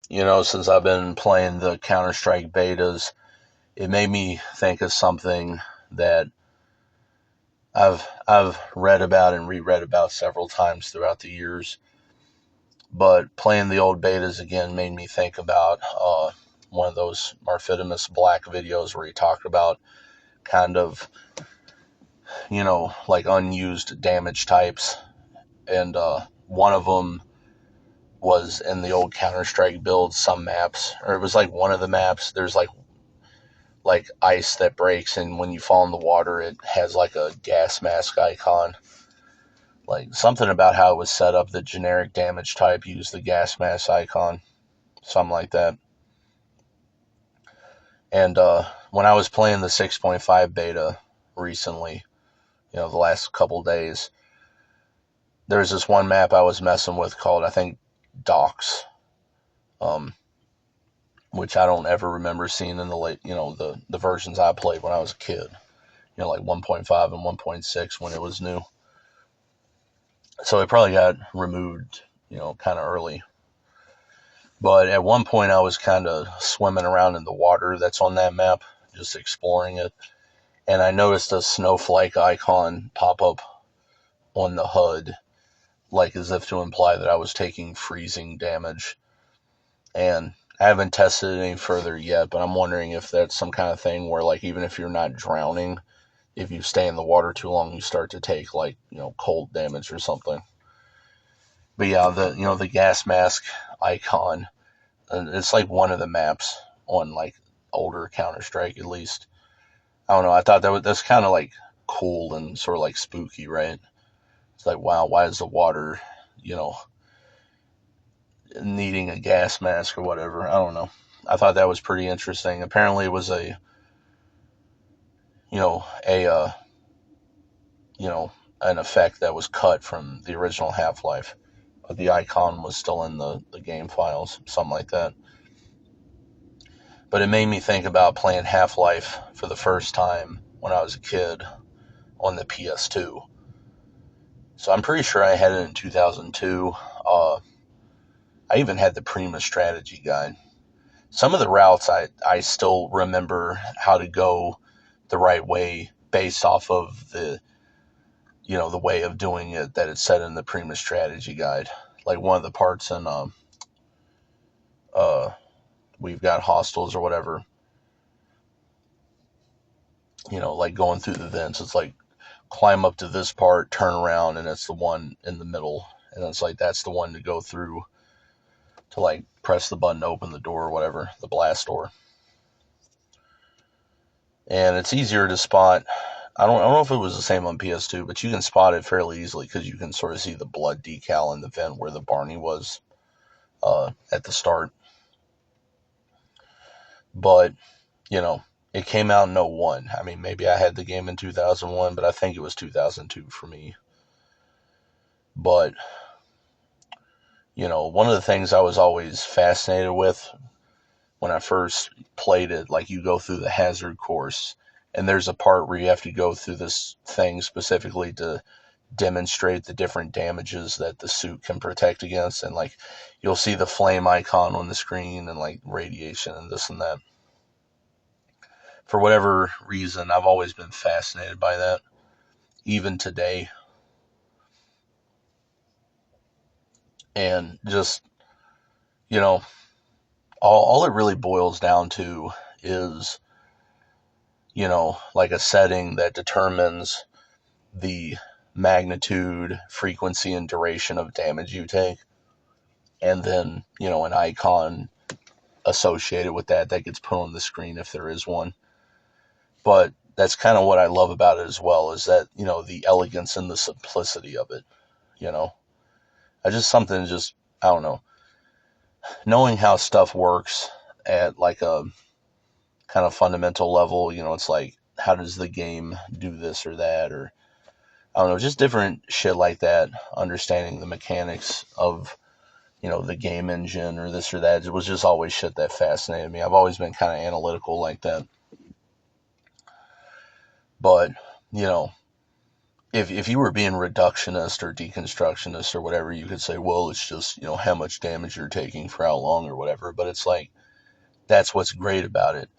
Since I've been playing the Counter-Strike betas, it made me think of something that I've read about and reread about several times throughout the years. But playing the old betas again made me think about one of those Marfitimus Black videos where he talked about kind of, like unused damage types. And one of them was in the old Counter-Strike build, some maps, or it was like one of the maps, there's like ice that breaks, and when you fall in the water it has like a gas mask icon. Like something about how it was set up, the generic damage type used the gas mask icon, something like that. And when I was playing the 6.5 beta recently, the last couple days, there's this one map I was messing with called, I think, Docks, um, which I don't ever remember seeing in the late, the versions I played when I was a kid, like 1.5 and 1.6 when it was new. So it probably got removed, kind of early. But at one point, I was kind of swimming around in the water that's on that map, just exploring it. And I noticed a snowflake icon pop up on the HUD, like as if to imply that I was taking freezing damage. And I haven't tested it any further yet, but I'm wondering if that's some kind of thing where, like, even if you're not drowning, if you stay in the water too long, you start to take, like, cold damage or something. But yeah, the gas mask icon, it's like one of the maps on, like, older Counter-Strike, at least. I don't know, I thought that's kind of, like, cool and sort of, like, spooky, right? It's like, wow, why is the water, you know, needing a gas mask or whatever? I don't know. I thought that was pretty interesting. Apparently, it was you know, a, uh, you know, an effect that was cut from the original Half-Life, but the icon was still in the game files, something like that. But it made me think about playing Half-Life for the first time when I was a kid on the PS2. So I'm pretty sure I had it in 2002. I even had the Prima strategy guide. Some of the routes I still remember how to go the right way based off of the way of doing it that it's said in the Prima strategy guide. Like one of the parts in uh, we've got hostels or whatever, like going through the vents. It's like climb up to this part, turn around, and it's the one in the middle. And it's like that's the one to go through to like press the button to open the door or whatever, the blast door. And it's easier to spot. I don't know if it was the same on PS2, but you can spot it fairly easily because you can sort of see the blood decal in the vent where the Barney was at the start. But, you know, it came out in '01. I mean, maybe I had the game in 2001, but I think it was 2002 for me. But, one of the things I was always fascinated with when I first played it, like you go through the hazard course, and there's a part where you have to go through this thing specifically to demonstrate the different damages that the suit can protect against, and like you'll see the flame icon on the screen and like radiation and this and that. For whatever reason, I've always been fascinated by that, even today. And just, you know, all it really boils down to is, like a setting that determines the magnitude, frequency, and duration of damage you take. And then, an icon associated with that gets put on the screen if there is one. But that's kind of what I love about it as well, is that, the elegance and the simplicity of it, you know. I just something just I don't know. Knowing how stuff works at like a kind of fundamental level, it's like how does the game do this or that, or I don't know, just different shit like that, understanding the mechanics of, the game engine or this or that. It was just always shit that fascinated me. I've always been kind of analytical like that. But, you know, if you were being reductionist or deconstructionist or whatever, you could say, well, it's just, how much damage you're taking for how long or whatever. But it's like, that's what's great about it,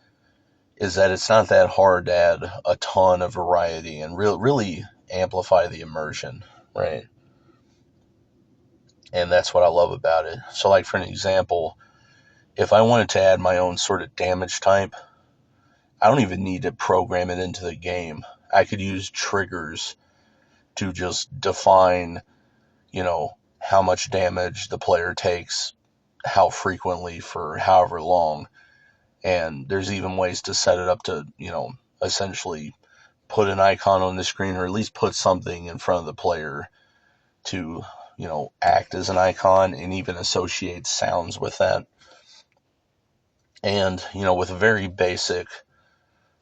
is that it's not that hard to add a ton of variety and really amplify the immersion, right? And that's what I love about it. So, like, for an example, if I wanted to add my own sort of damage type, I don't even need to program it into the game. I could use triggers to just define, how much damage the player takes, how frequently, for however long. And there's even ways to set it up to, essentially put an icon on the screen, or at least put something in front of the player to, act as an icon, and even associate sounds with that. And, with very basic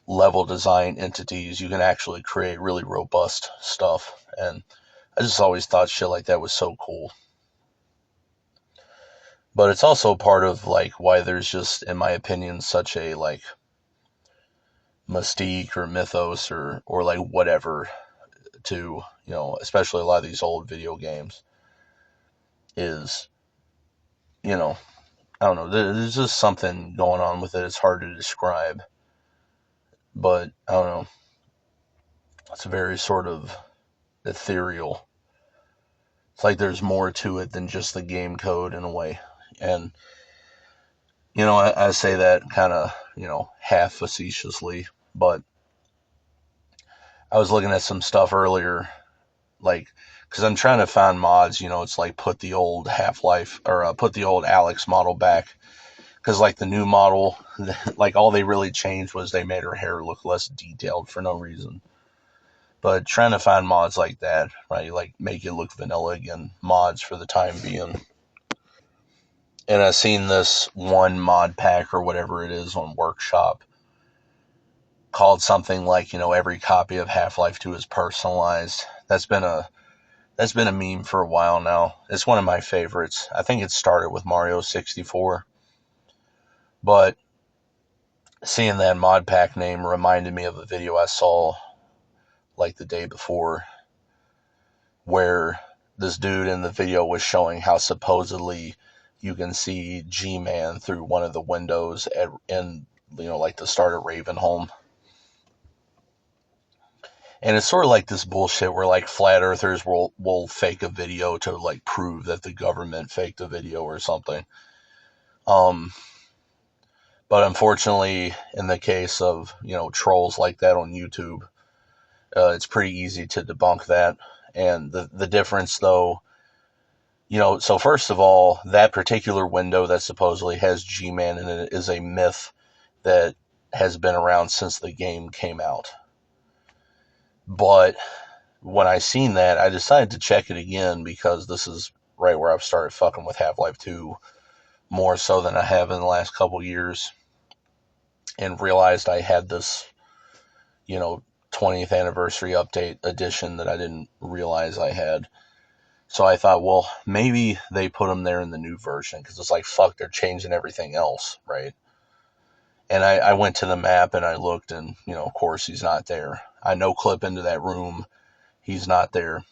level design entities, you can actually create really robust stuff. And I just always thought shit like that was so cool. But it's also part of like why there's just, in my opinion, such a like mystique or mythos or like whatever to, especially a lot of these old video games is, you know, I don't know, there's just something going on with it. It's hard to describe, but I don't know. It's very sort of ethereal. It's like there's more to it than just the game code in a way. And, I say that kind of, half facetiously, but I was looking at some stuff earlier, like, because I'm trying to find mods, it's like put the old Half-Life, or put the old Alex model back. Because, like, the new model, like, all they really changed was they made her hair look less detailed for no reason. But trying to find mods like that, right? Like, make it look vanilla again, mods for the time being. And I've seen this one mod pack or whatever it is on Workshop called something like, every copy of Half-Life 2 is personalized. That's been a meme for a while now. It's one of my favorites. I think it started with Mario 64. But seeing that mod pack name reminded me of a video I saw like the day before, where this dude in the video was showing how supposedly you can see G-Man through one of the windows in, like the start of Ravenholm. And it's sort of like this bullshit where like flat earthers will fake a video to like prove that the government faked a video or something. But unfortunately, in the case of, trolls like that on YouTube, it's pretty easy to debunk that. And the difference, though, so first of all, that particular window that supposedly has G-Man in it is a myth that has been around since the game came out. But when I seen that, I decided to check it again, because this is right where I've started fucking with Half-Life 2 more so than I have in the last couple years, and realized I had this, 20th anniversary update edition that I didn't realize I had. So I thought, well, maybe they put them there in the new version, because it's like, fuck, they're changing everything else, right? And I went to the map and I looked, and, of course, he's not there. I no clip into that room. He's not there.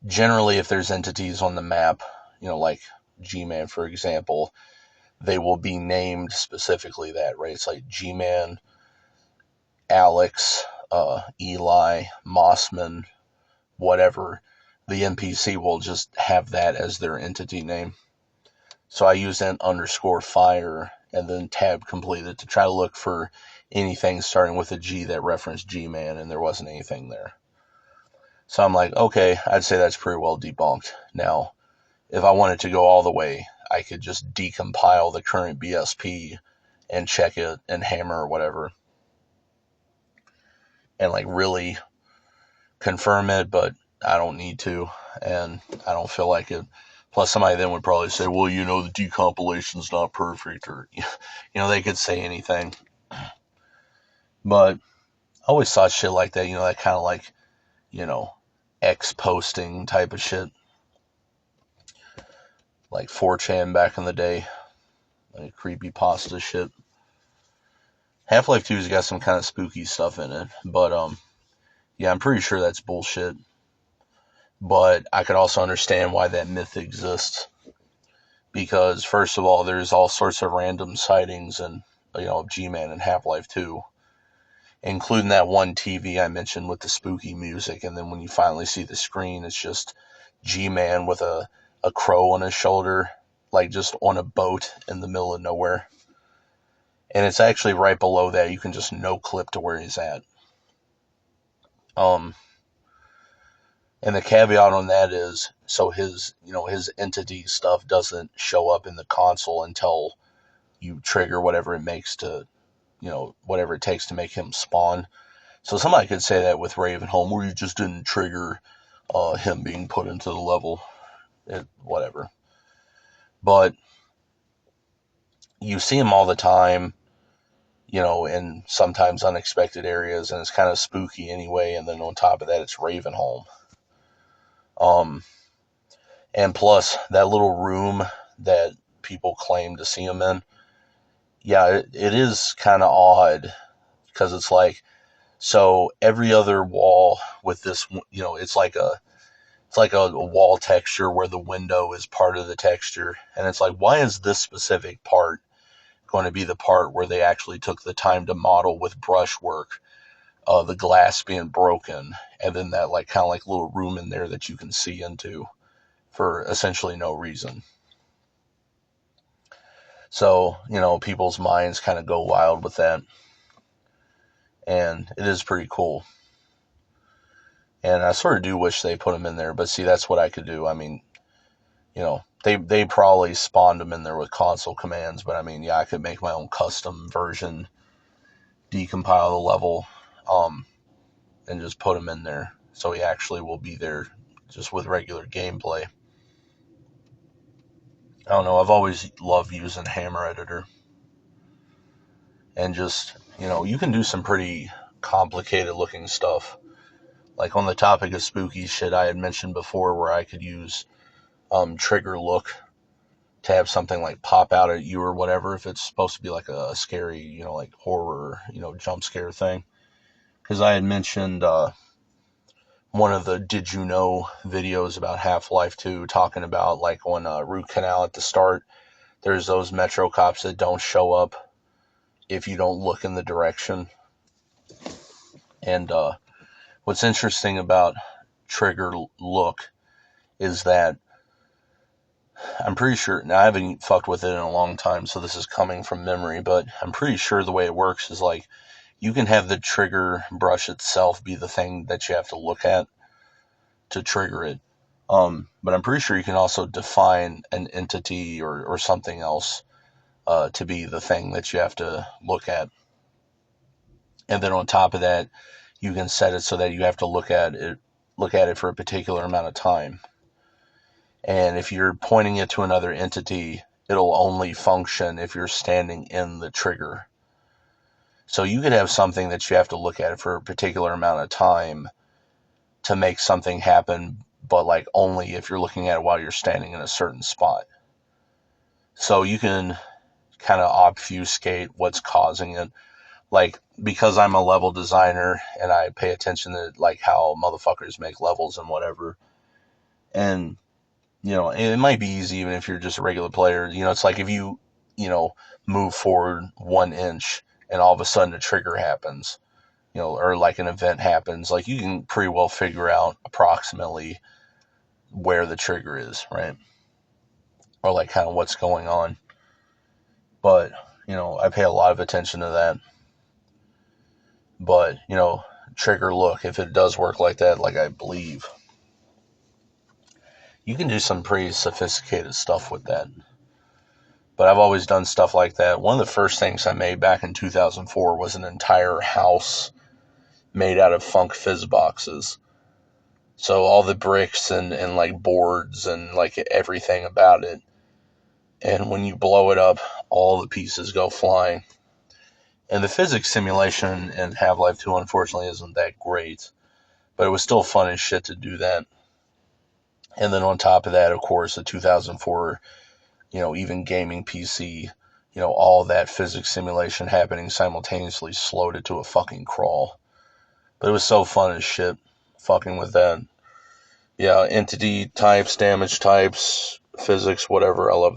Generally, if there's entities on the map, like G-Man, for example, they will be named specifically that, right? It's like G-Man, Alex, Eli, Mossman, whatever. The NPC will just have that as their entity name. So I used an _fire and then tab completed to try to look for anything starting with a G that referenced G-Man, and there wasn't anything there. So I'm like, okay, I'd say that's pretty well debunked. Now, if I wanted to go all the way, I could just decompile the current BSP and check it and hammer or whatever, and like really confirm it, but I don't need to, and I don't feel like it. Plus, somebody then would probably say, well, the decompilation's not perfect, or, they could say anything. But I always thought shit like that, that kind of like, X posting type of shit. Like 4chan back in the day. Like creepypasta shit. Half-Life 2's got some kind of spooky stuff in it, but, Yeah, I'm pretty sure that's bullshit. But I could also understand why that myth exists. Because, first of all, there's all sorts of random sightings and, of G-Man and Half-Life 2, including that one TV I mentioned with the spooky music. And then when you finally see the screen, it's just G-Man with a crow on his shoulder, like just on a boat in the middle of nowhere. And it's actually right below that. You can just no clip to where he's at. Um, and the caveat on that is, so his entity stuff doesn't show up in the console until you trigger whatever it makes to, whatever it takes to make him spawn. So somebody could say that with Ravenholm, where you just didn't trigger him being put into the level, whatever. But you see him all the time, in sometimes unexpected areas, and it's kind of spooky anyway. And then on top of that, it's Ravenholm. And plus that little room that people claim to see him in. Yeah, it is kind of odd because it's like, so every other wall with this, it's like a wall texture where the window is part of the texture, and it's like, why is this specific part going to be the part where they actually took the time to model with brushwork, the glass being broken, and then that like kind of like little room in there that you can see into for essentially no reason. So, people's minds kind of go wild with that. And it is pretty cool. And I sort of do wish they put them in there, but see, that's what I could do. I mean, they probably spawned them in there with console commands, but I mean, yeah, I could make my own custom version, decompile the level, and just put him in there. So he actually will be there just with regular gameplay. I don't know, I've always loved using Hammer Editor. And just, you can do some pretty complicated looking stuff. Like on the topic of spooky shit I had mentioned before, where I could use trigger look to have something like pop out at you or whatever, if it's supposed to be like a scary, like horror, jump scare thing. Because I had mentioned one of the Did You Know videos about Half-Life 2, talking about like on Root Canal at the start, there's those Metro cops that don't show up if you don't look in the direction. And what's interesting about trigger look is that I'm pretty sure, now I haven't fucked with it in a long time, so this is coming from memory, but I'm pretty sure the way it works is like, you can have the trigger brush itself be the thing that you have to look at to trigger it. But I'm pretty sure you can also define an entity or something else to be the thing that you have to look at. And then on top of that, you can set it so that you have to look at it for a particular amount of time. And if you're pointing it to another entity, it'll only function if you're standing in the trigger. So you could have something that you have to look at it for a particular amount of time to make something happen, but like only if you're looking at it while you're standing in a certain spot. So you can kind of obfuscate what's causing it. Like, because I'm a level designer and I pay attention to like how motherfuckers make levels and whatever. And it might be easy even if you're just a regular player. It's like if you, move forward 1 inch and all of a sudden a trigger happens, or like an event happens, like you can pretty well figure out approximately where the trigger is, right? Or like kind of what's going on. But, I pay a lot of attention to that. But, trigger look, if it does work like that, like I believe, you can do some pretty sophisticated stuff with that. But I've always done stuff like that. One of the first things I made back in 2004 was an entire house made out of funk physboxes. So all the bricks and like boards and like everything about it. And when you blow it up, all the pieces go flying. And the physics simulation in Half-Life 2 unfortunately isn't that great. But it was still fun as shit to do that. And then on top of that, of course, the 2004, even gaming PC, all that physics simulation happening simultaneously slowed it to a fucking crawl. But it was so fun as shit fucking with that. Yeah, entity types, damage types, physics, whatever. I love that.